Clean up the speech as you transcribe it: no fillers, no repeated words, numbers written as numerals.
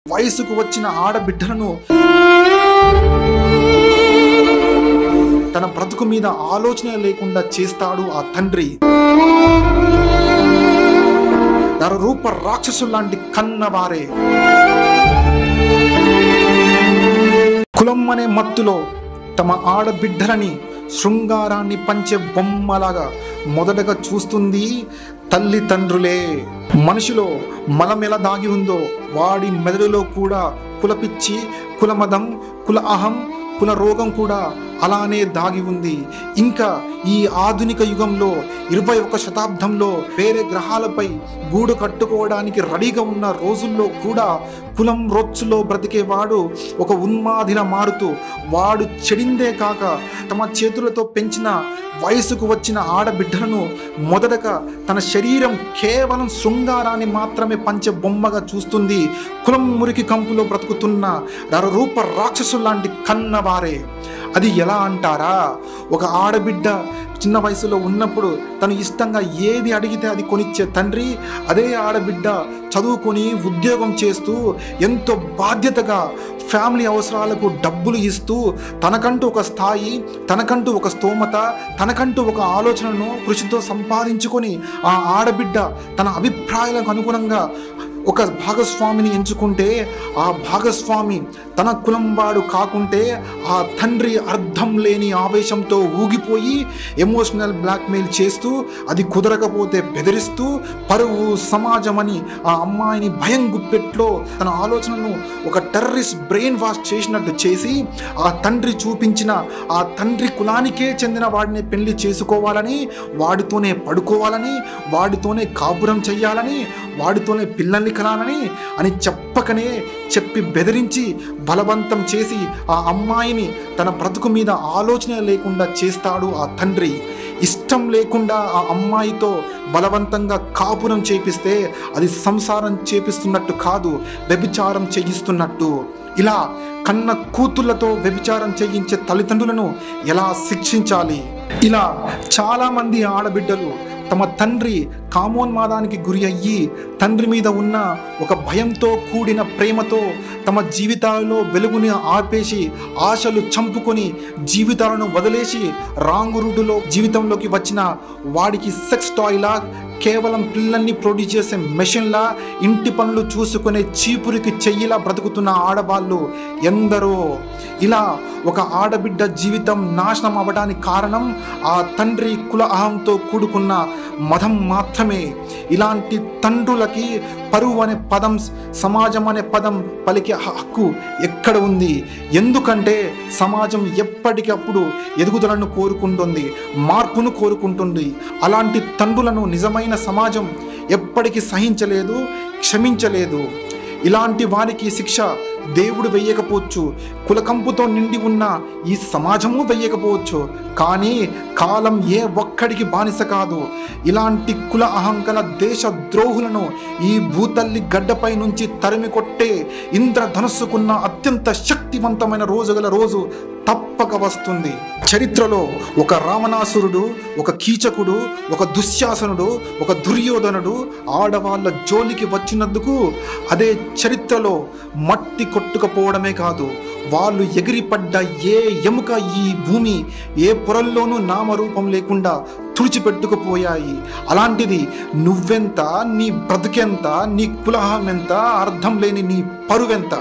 వయసుకు వచ్చిన ఆడబిడ్డలను తన బ్రతుకు మీద ఆలోచన లేకుండా చేస్తాడు ఆ తండ్రి. నరరూప రాక్షసులాంటి కన్నవారే కులం అనే మత్తులో తమ ఆడబిడ్డలని శృంగారాన్ని పంచే బొమ్మలాగా మొదటగా చూస్తుంది తల్లిదండ్రులే. మనిషిలో మలం ఎలా దాగి ఉందో వాడి మెదడులో కూడా కులపిచ్చి, కులమదం, కుల అహం, కుల రోగం కూడా అలానే దాగి ఉంది. ఇంకా ఈ ఆధునిక యుగంలో 21వ శతాబ్దంలో వేరే గ్రహాలపై గూడు కట్టుకోవడానికి రెడీగా ఉన్న రోజుల్లో కూడా కులం రొచ్చులో బ్రతికేవాడు ఒక ఉన్మాదిలా మారుతూ వాడు చెడిందే కాక తమ చేతులతో పెంచిన వయసుకు వచ్చిన ఆడబిడ్డలను మొదటగా తన శరీరం కేవలం శృంగారాన్ని మాత్రమే పంచే బొమ్మగా చూస్తుంది కులం మురికి కంపులో బ్రతుకుతున్న నరరూప రాక్షసులాంటి కన్నవారే. అది ఎలా అంటారా? ఒక ఆడబిడ్డ చిన్న వయసులో ఉన్నప్పుడు తను ఇష్టంగా ఏది అడిగితే అది కొనిచ్చే తండ్రి, అదే ఆడబిడ్డ చదువుకొని ఉద్యోగం చేస్తూ ఎంతో బాధ్యతగా ఫ్యామిలీ అవసరాలకు డబ్బులు ఇస్తూ తనకంటూ ఒక స్థాయి, తనకంటూ ఒక స్తోమత, తనకంటూ ఒక ఆలోచనను కృషితో సంపాదించుకొని ఆ ఆడబిడ్డ తన అభిప్రాయాలకు అనుగుణంగా ఒక భాగస్వామిని ఎంచుకుంటే ఆ భాగస్వామి తన కులం వాడు కాకుంటే ఆ తండ్రి అర్థం లేని ఆవేశంతో ఊగిపోయి ఎమోషనల్ బ్లాక్మెయిల్ చేస్తూ, అది కుదరకపోతే బెదిరిస్తూ, పరువు సమాజం అని ఆ అమ్మాయిని భయం గుప్పెట్లో తన ఆలోచనను ఒక టెర్రరిస్ట్ బ్రెయిన్ వాష్ చేసినట్టు చేసి ఆ తండ్రి చూపించిన ఆ తండ్రి కులానికే చెందిన వాడిని పెళ్లి చేసుకోవాలని, వాడితోనే పడుకోవాలని, వాడితోనే కాపురం చెయ్యాలని, వాడితోనే పిల్లల్ని కనాలని అని చెప్పకనే చెప్పి బెదిరించి బలవంతం చేసి ఆ అమ్మాయిని తన బ్రతుకు మీద ఆలోచన లేకుండా చేస్తాడు ఆ తండ్రి. ఇష్టం లేకుండా ఆ అమ్మాయితో బలవంతంగా కాపురం చేపిస్తే అది సంసారం చేపిస్తున్నట్టు కాదు, వ్యభిచారం చేయిస్తున్నట్టు. ఇలా కన్న కూతుళ్లతో వ్యభిచారం చేయించే తల్లిదండ్రులను ఎలా శిక్షించాలి? ఇలా చాలామంది ఆడబిడ్డలు తమ తండ్రి కామోన్మాదానికి గురి అయ్యి తండ్రి మీద ఉన్న ఒక భయంతో కూడిన ప్రేమతో తమ జీవితాలలో వెలుగుని ఆపేసి ఆశలు చంపుకొని జీవితాలను వదిలేసి రాంగు రూటులో జీవితంలోకి వచ్చిన వాడికి సెక్స్ టాయ్లా, కేవలం పిల్లల్ని ప్రొడ్యూస్ చేసే మెషిన్లా, ఇంటి పనులు చూసుకునే చీపురికి చెయ్యిలా బ్రతుకుతున్న ఆడవాళ్ళు ఎందరో. ఇలా ఒక ఆడబిడ్డ జీవితం నాశనం అవ్వడానికి కారణం ఆ తండ్రి కుల అహంతో కూడుకున్న మదం మాత్రమే. ఇలాంటి తండ్రులకి పరువు అనే పదం, సమాజం అనే పదం పలికే హక్కు ఎక్కడ ఉంది? ఎందుకంటే సమాజం ఎప్పటికప్పుడు ఎదుగుదలను కోరుకుంటుంది, మార్పును కోరుకుంటుంది. అలాంటి తండ్రులను నిజమైన సమాజం ఎప్పటికీ సహించలేదు, క్షమించలేదు. ఇలాంటి వారికి శిక్ష దేవుడు వెయ్యకపోవచ్చు, కులకంపుతో నిండి ఉన్న ఈ సమాజము వెయ్యకపోవచ్చు, కానీ కాలం ఏ ఒక్కడికి బానిస కాదు. ఇలాంటి కుల అహంకల దేశ ద్రోహులను ఈ భూతల్లి గడ్డపై నుంచి తరిమి కొట్టే ఇంద్రధనస్సుకున్న అత్యంత శక్తివంతమైన రోజు తప్పక వస్తుంది. చరిత్రలో ఒక రావణాసురుడు, ఒక కీచకుడు, ఒక దుశ్శాసనుడు, ఒక దుర్యోధనుడు ఆడవాళ్ళ జోలికి వచ్చినందుకు అదే చరిత్రలో మట్టి కొట్టుకపోవడమే కాదు, వాళ్ళు ఎగిరిపడ్డ ఏ ఎముక ఈ భూమి ఏ పొరల్లోనూ నామరూపం లేకుండా తుడిచిపెట్టుకుపోయాయి. అలాంటిది నువ్వెంత, నీ బ్రతుకెంత, నీ కులహం ఎంత, అర్థం లేని నీ పరువెంత.